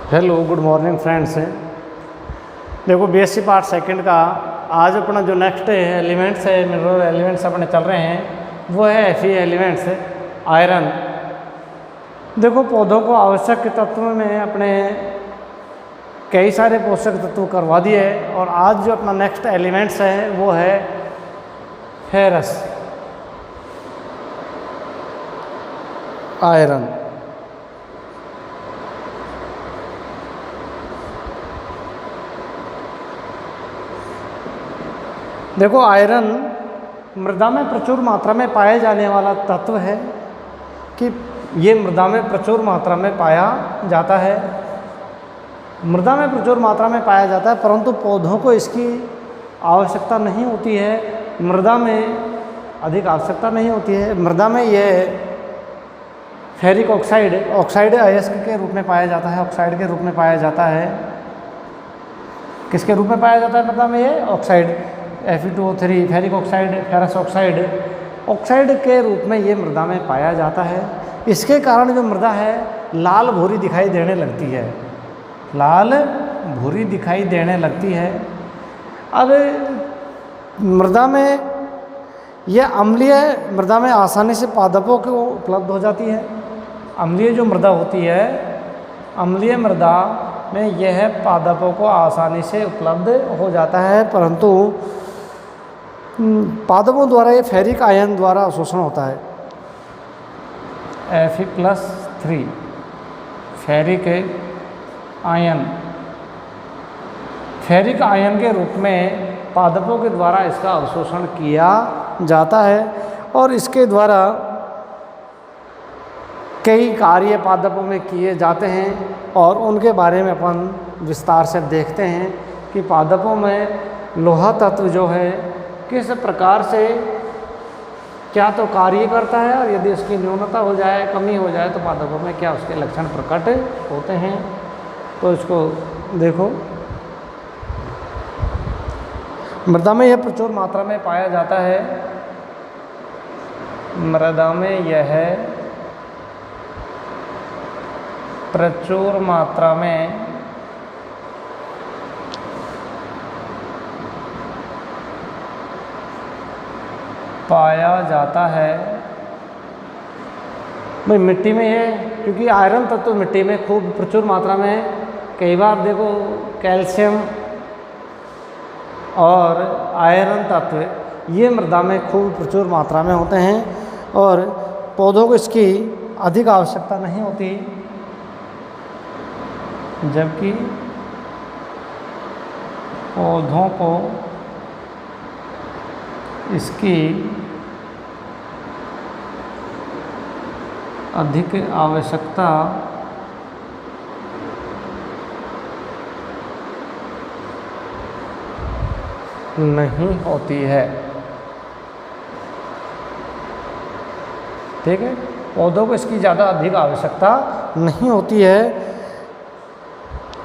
Hello good morning friends. देखो BSc part second का आज अपना जो नेक्स्ट एलिमेंट्स है, मिनरल एलिमेंट्स अपने चल रहे हैं वो है Fe एलिमेंट्स आयरन। देखो पौधों को आवश्यक तत्वों में अपने कई सारे पोषक तत्व करवा दिए और आज जो अपना नेक्स्ट एलिमेंट्स है वो है फेरस आयरन। देखो आयरन मृदा में प्रचुर मात्रा में पाए जाने वाला तत्व है कि ये मृदा में प्रचुर मात्रा में पाया जाता है। मृदा में प्रचुर मात्रा में पाया जाता है परंतु पौधों को इसकी आवश्यकता नहीं होती है। मृदा में अधिक आवश्यकता नहीं होती है। मृदा में यह फेरिक ऑक्साइड अयस्क के रूप में पाया जाता है, ऑक्साइड के रूप में पाया जाता है। किसके रूप में पाया जाता है मृदा में? ये oxide Fe2O3 ferric oxide, ferrous oxide के रूप में ये मृदा में पाया जाता है। इसके कारण जो मृदा है लाल भूरी दिखाई देने लगती है, लाल भूरी दिखाई देने लगती है। अब मृदा में यह अम्लीय मृदा में आसानी से पादपों को उपलब्ध हो जाती है। अम्लीय जो मृदा होती है, अम्लीय मृदा में यह पादपों को आसानी से उपलब्ध हो जाता है परंतु पादपों द्वारा ये फेरिक आयन द्वारा अवशोषण होता है। Fe+3 फेरिक आयन के रूप में पादपों के द्वारा इसका अवशोषण किया जाता है और इसके द्वारा कई कार्य पादपों में किए जाते हैं और उनके बारे में अपन विस्तार से देखते हैं कि पादपों में लोहा तत्व जो है किस प्रकार से क्या तो कार्य करता है और यदि उसकी न्यूनता हो जाए, कमी हो जाए तो पादपों में क्या उसके लक्षण प्रकट होते हैं। तो इसको देखो, मृदा में यह प्रचुर मात्रा में पाया जाता है। मृदा में यह प्रचुर मात्रा में पाया जाता है। भाई मिट्टी में है क्योंकि आयरन तत्व मिट्टी में खूब प्रचुर मात्रा में, कई बार देखो कैल्शियम और आयरन तत्व ये मृदा में खूब प्रचुर मात्रा में होते हैं और पौधों को इसकी अधिक आवश्यकता नहीं होती, जबकि पौधों को इसकी अधिक आवश्यकता नहीं होती है। ठीक है, पौधों को इसकी ज़्यादा अधिक आवश्यकता नहीं होती है।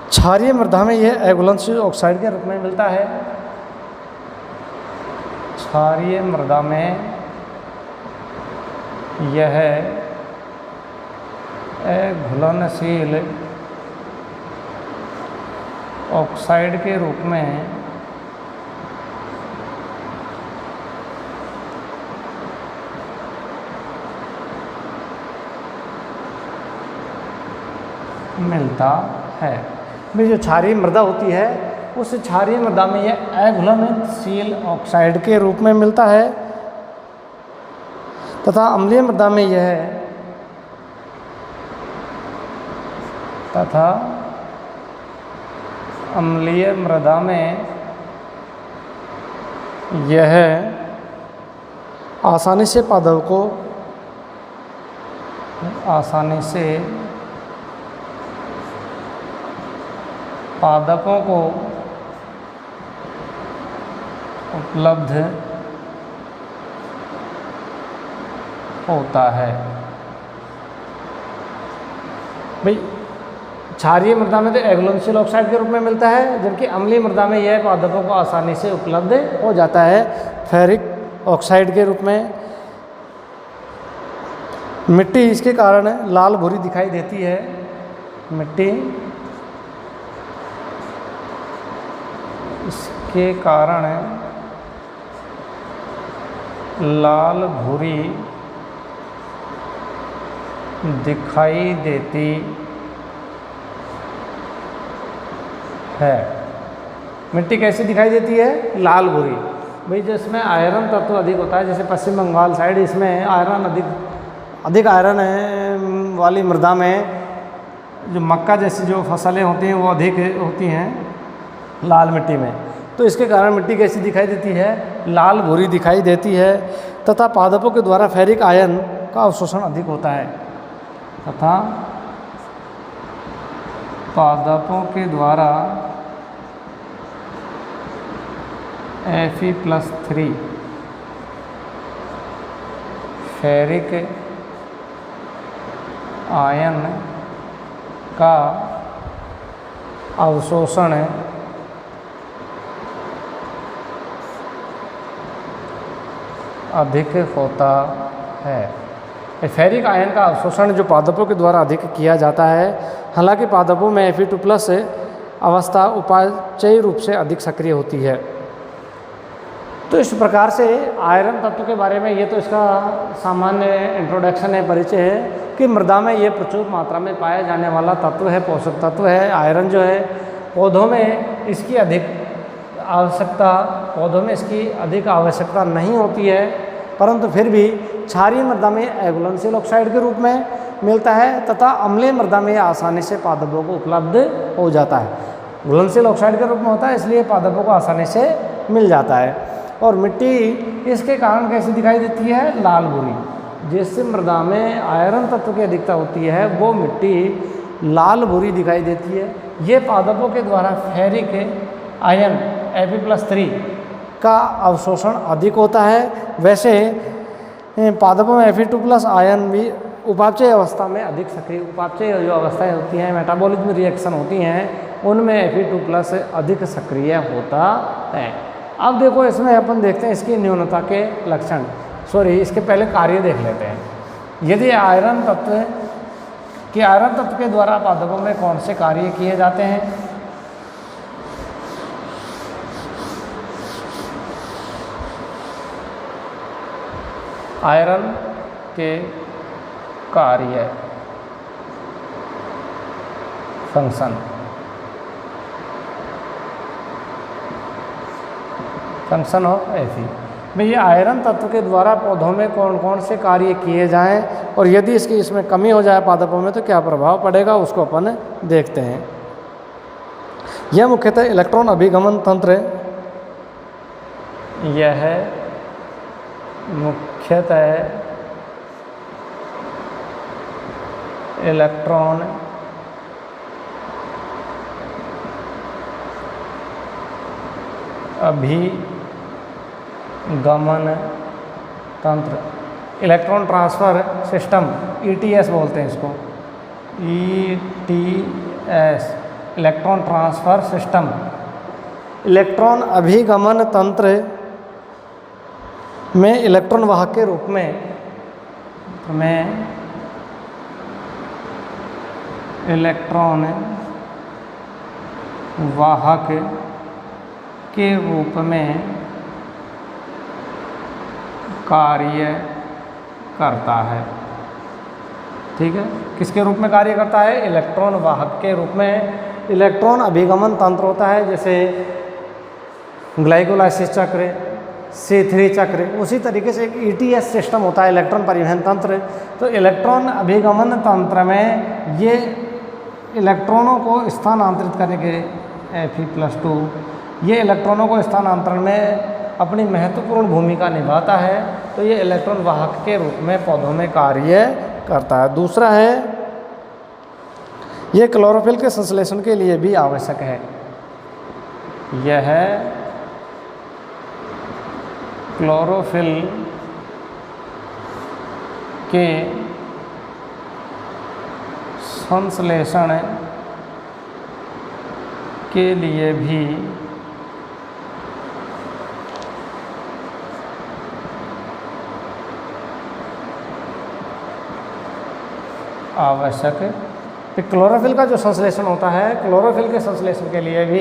क्षारीय मृदा में यह एगुलेंशियल ऑक्साइड के रूप में मिलता है। क्षारीय मृदा में यह घुलनशील ऑक्साइड के रूप में मिलता है। में जो क्षारीय मृदा होती है उस क्षारीय मृदा में यह अघुलनशील ऑक्साइड के रूप में मिलता है तथा अम्लीय मृदा में यह आसानी से पादपों को उपलब्ध होता है। भाई क्षारीय मृदा में तो एगुलेंशियल ऑक्साइड के रूप में मिलता है, जबकि अम्लीय मृदा में यह पादपों को आसानी से उपलब्ध हो जाता है फेरिक ऑक्साइड के रूप में। मिट्टी इसके कारण लाल भूरी दिखाई देती है। मिट्टी के कारण लाल भूरी दिखाई देती है। मिट्टी कैसी दिखाई देती है? लाल भूरी। भाई जिसमें आयरन तत्व अधिक होता है, जैसे पश्चिम बंगाल साइड, इसमें आयरन अधिक आयरन है वाली मृदा में जो मक्का जैसी जो फसलें होती हैं वो अधिक होती हैं लाल मिट्टी में, तो इसके कारण मिट्टी कैसी दिखाई देती है? लाल भूरी दिखाई देती है। तथा पादपों के द्वारा फेरिक आयन का अवशोषण अधिक होता है। तथा पादपों के द्वारा Fe+3 फेरिक आयन का अवशोषण अधिक होता है। फेरिक आयन का अवशोषण जो पादपों के द्वारा अधिक किया जाता है, हालांकि पादपों में Fe2+ अवस्था उपापचयी रूप से अधिक सक्रिय होती है। तो इस प्रकार से आयरन तत्व के बारे में ये तो इसका सामान्य इंट्रोडक्शन है, परिचय है कि मृदा में ये प्रचुर मात्रा में पाया जाने वाला तत्व है, पोषक तत्व है। आयरन जो है पौधों में इसकी अधिक आवश्यकता नहीं होती है, परंतु फिर भी क्षारीय मृदा में एगुलेंशियल ऑक्साइड के रूप में मिलता है तथा अम्लीय मृदा में आसानी से पादपों को उपलब्ध हो जाता है। घुलनशील ऑक्साइड के रूप में होता है, इसलिए पादपों को आसानी से मिल जाता है। और मिट्टी इसके कारण कैसी दिखाई देती है? लाल भूरी। जिस मृदा में आयरन तत्व की अधिकता होती है वो मिट्टी लाल भूरी दिखाई देती है। ये पादपों के द्वारा फेरिक आयन Fe+3 का अवशोषण अधिक होता है। वैसे पादपों में Fe2+ आयन भी उपापचय अवस्था में अधिक सक्रिय, उपापचय जो अवस्थाएं होती हैं, मेटाबॉलिज्म रिएक्शन होती हैं, उनमें Fe2+ अधिक सक्रिय होता है। अब देखो इसमें अपन देखते हैं इसकी न्यूनता के लक्षण, इसके पहले कार्य देख लेते हैं। यदि आयरन तत्व के द्वारा पादपों में कौन से कार्य किए जाते हैं? आयरन के कार्य फंक्शन ऑफ Fe में ये आयरन तत्व के द्वारा पौधों में कौन कौन से कार्य किए जाएं और यदि इसमें कमी हो जाए पादपों में तो क्या प्रभाव पड़ेगा, उसको अपन देखते हैं। यह मुख्यतः इलेक्ट्रॉन अभिगमन तंत्र, यह मुख्यतः इलेक्ट्रॉन अभिगमन तंत्र, इलेक्ट्रॉन ट्रांसफ़र सिस्टम, ETS बोलते हैं इसको, ETS electron transfer system. Electron अभिगमन तंत्र में इलेक्ट्रॉन वाहक के रूप में इलेक्ट्रॉन वाहक के रूप में कार्य करता है। ठीक है, किसके रूप में कार्य करता है? इलेक्ट्रॉन वाहक के रूप में इलेक्ट्रॉन अभिगमन तंत्र होता है, जैसे ग्लाइकोलाइसिस चक्र, C3 चक्र, उसी तरीके से एक ETS सिस्टम होता है, इलेक्ट्रॉन परिवहन तंत्र। तो इलेक्ट्रॉन अभिगमन तंत्र में ये इलेक्ट्रॉनों को स्थानांतरित करने के Fe+2 ये इलेक्ट्रॉनों को स्थानांतरण में अपनी महत्वपूर्ण भूमिका निभाता है। तो ये इलेक्ट्रॉन वाहक के रूप में पौधों में कार्य करता है। दूसरा है, ये क्लोरोफिल के संश्लेषण के लिए भी आवश्यक है। यह क्लोरोफिल के संश्लेषण के लिए भी आवश्यक है। क्लोरोफिल का जो संश्लेषण होता है, क्लोरोफिल के संश्लेषण के लिए भी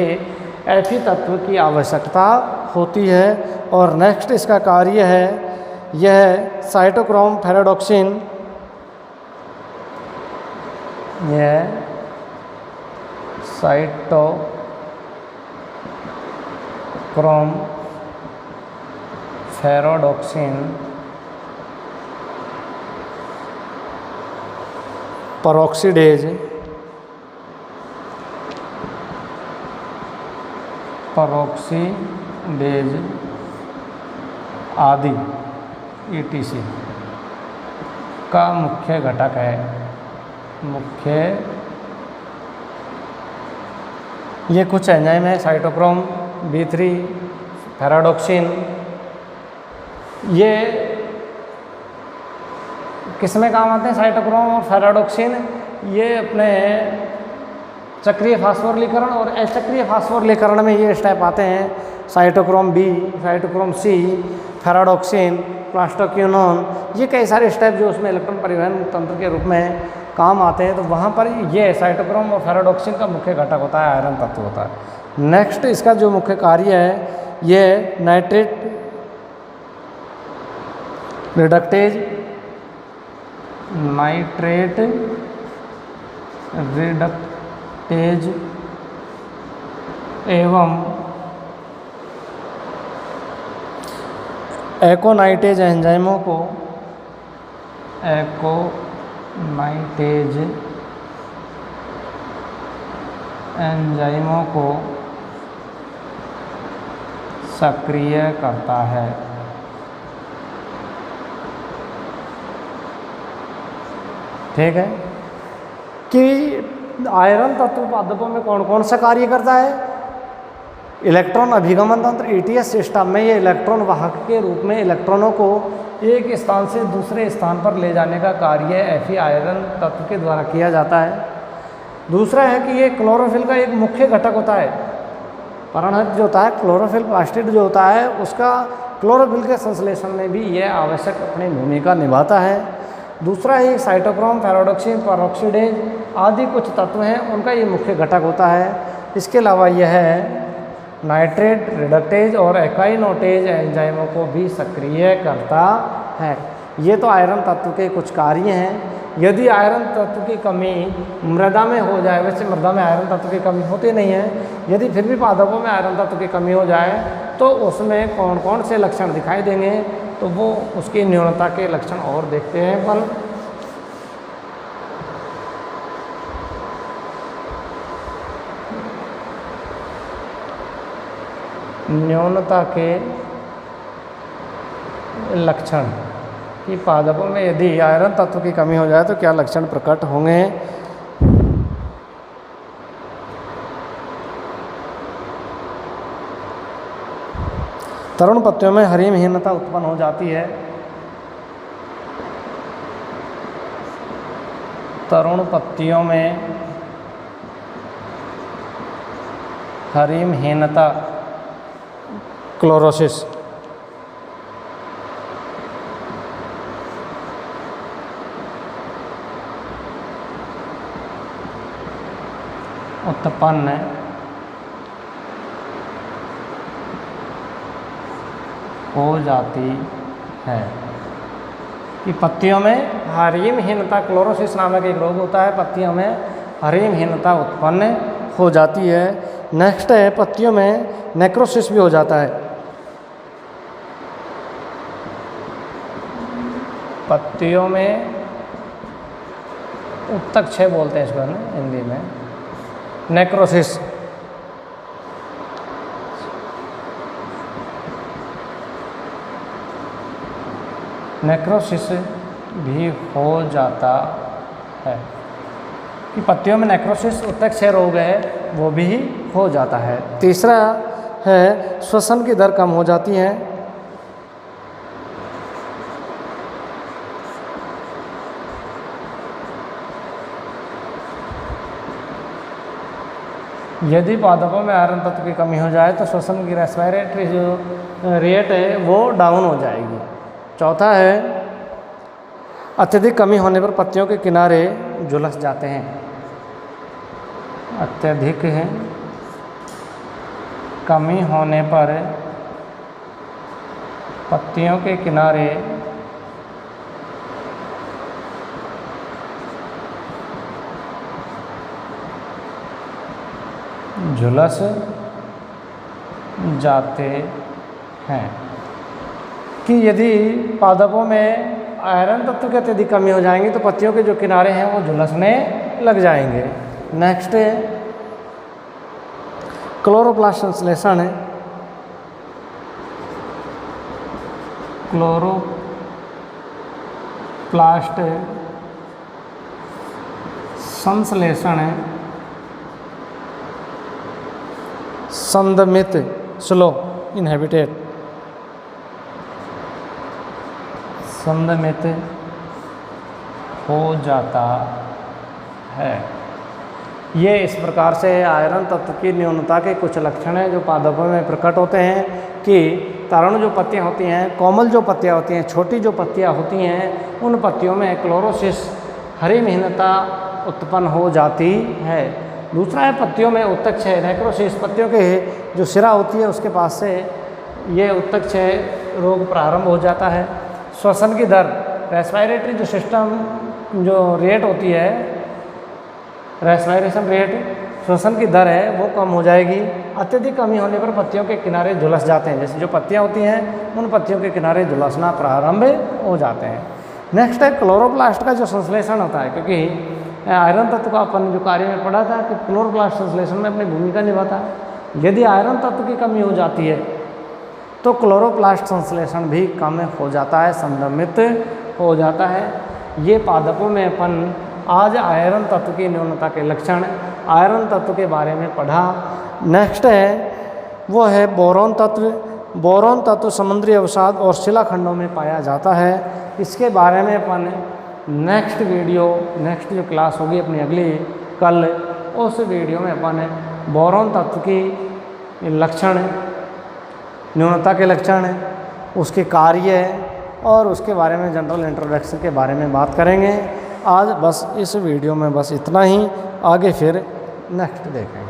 Fe तत्व की आवश्यकता होती है। और नेक्स्ट इसका कार्य है, यह साइटोक्रोम फेराडॉक्सिन, यह साइटोक्रोम फेराडॉक्सिन परऑक्सीडेज आदि ETC का मुख्य घटक है। ये कुछ एंजाइम है, साइटोक्रोम B3 फेराडॉक्सिन, ये किस में काम आते हैं? साइटोक्रोम और फेराडॉक्सिन ये अपने चक्रीय फास्फोरिलीकरण और अचक्रीय फास्फोरिलीकरण में ये स्टेप आते हैं। Cytochrome B, cytochrome C, ferredoxin, plastoquinone, ये कई सारे स्टेप जो उसमें इलेक्ट्रॉन परिवहन तंत्र के रूप में काम आते हैं, तो वहाँ पर ये साइटोक्रोम और फेराडॉक्सिन का मुख्य घटक होता है, आयरन तत्व होता है। नेक्स्ट इसका जो मुख्य कार्य है, ये नाइट्रेट रिडक्टेज एवं एकोनाइटेज एंजाइमों को सक्रिय करता है। ठीक है कि आयरन तत्व पादपों में कौन कौन सा कार्य करता है? इलेक्ट्रॉन अभिगमन तंत्र ETS सिस्टम में ये इलेक्ट्रॉन वाहक के रूप में इलेक्ट्रॉनों को एक स्थान से दूसरे स्थान पर ले जाने का कार्य Fe आयरन तत्व के द्वारा किया जाता है। दूसरा है कि ये क्लोरोफिल का एक मुख्य घटक होता है। पराणहरित जो होता है, क्लोरोफिल प्लास्टिड जो होता है, उसका क्लोरोफिल के संश्लेषण में भी यह आवश्यक अपनी भूमिका निभाता है। दूसरा ही साइटोक्रोम फेराडॉक्सिन परऑक्सीडेज आदि कुछ तत्व हैं, उनका ये मुख्य घटक होता है। इसके अलावा यह नाइट्रेट रिडक्टेज और एकाइनोटेज एंजाइमों को भी सक्रिय करता है। ये तो आयरन तत्व के कुछ कार्य हैं। यदि आयरन तत्व की कमी मृदा में हो जाए, वैसे मृदा में आयरन तत्व की कमी होती नहीं है, यदि फिर भी पादपों में आयरन तत्व की कमी हो जाए तो उसमें कौन कौन से लक्षण दिखाई देंगे, तो वो उसकी न्यूनता के लक्षण और देखते हैं अपन। न्यूनता के लक्षण कि पादपों में यदि आयरन तत्व की कमी हो जाए तो क्या लक्षण प्रकट होंगे। तरुण पत्तियों में हरिमहीनता उत्पन्न हो जाती है। तरुण पत्तियों में हरिमहीनता क्लोरोसिस उत्पन्न हो जाती है। कि पत्तियों में हरिमहीनता क्लोरोसिस नामक एक रोग होता है, पत्तियों में हरिमहीनता उत्पन्न हो जाती है। नेक्स्ट है पत्तियों में नेक्रोसिस भी हो जाता है। पत्तियों में उत्तक क्षय बोलते हैं इसको ना हिंदी में, नेक्रोसिस। नेक्रोसिस भी हो जाता है कि पत्तियों में नेक्रोसिस उत्तक क्षय रोग है, वो भी हो जाता है। तीसरा है श्वसन की दर कम हो जाती है। यदि पादपों में आयरन तत्व की कमी हो जाए तो श्वसन की रेस्पिरेटरी जो रेट है वो डाउन हो जाएगी। चौथा है अत्यधिक कमी होने पर पत्तियों के किनारे झुलस जाते हैं। अत्यधिक है कमी होने पर पत्तियों के किनारे झुलस जाते हैं। कि यदि पादपों में आयरन तत्व की अत्यधिक कमी हो जाएंगी तो पत्तियों के जो किनारे हैं वो झुलसने लग जाएंगे। नेक्स्ट है क्लोरोप्लास्ट संश्लेषण। क्लोरोप्लास्ट संश्लेषण संदमित स्लो इनहेबिटेट संदमित हो जाता है। ये इस प्रकार से आयरन तत्व की न्यूनता के कुछ लक्षण हैं जो पादपों में प्रकट होते हैं कि तरुण जो पत्तियां होती हैं, कोमल जो पत्तियां होती हैं, छोटी जो पत्तियां होती हैं, उन पत्तियों में क्लोरोसिस हरिमहीनता उत्पन्न हो जाती है। दूसरा है पत्तियों में उत्तकक्षय नेक्रोसिस, पत्तियों के जो सिरा होती है उसके पास से ये उत्तकक्षय रोग प्रारंभ हो जाता है। श्वसन की दर, रेस्पिरेटरी जो सिस्टम जो रेट होती है, रेस्पिरेशन रेट, श्वसन की दर है वो कम हो जाएगी। अत्यधिक कमी होने पर पत्तियों के किनारे झुलस जाते हैं, जैसे जो पत्तियां होती हैं उन पत्तियों के किनारे झुलसना प्रारंभ हो जाते हैं। नेक्स्ट है क्लोरोप्लास्ट का जो संश्लेषण होता है, क्योंकि आयरन तत्व का अपन जो कार्य में पढ़ा था कि क्लोरोप्लास्ट संश्लेषण में अपनी भूमिका निभाता है। यदि आयरन तत्व की कमी हो जाती है तो क्लोरोप्लास्ट संश्लेषण भी कम हो जाता है, संदमित हो जाता है। ये पादपों में अपन आज आयरन तत्व की न्यूनता के लक्षण, आयरन तत्व के बारे में पढ़ा। नेक्स्ट है वो है बोरॉन तत्व। बोरॉन तत्व समुद्री अवसाद और शिलाखंडों में पाया जाता है। इसके बारे में अपन नेक्स्ट जो क्लास होगी अपनी अगली कल, उस वीडियो में अपन बोरॉन तत्व की लक्षण, न्यूनता के लक्षण, उसके कार्य और उसके बारे में जनरल इंट्रोडक्शन के बारे में बात करेंगे। आज बस इस वीडियो में बस इतना ही, आगे फिर नेक्स्ट देखेंगे।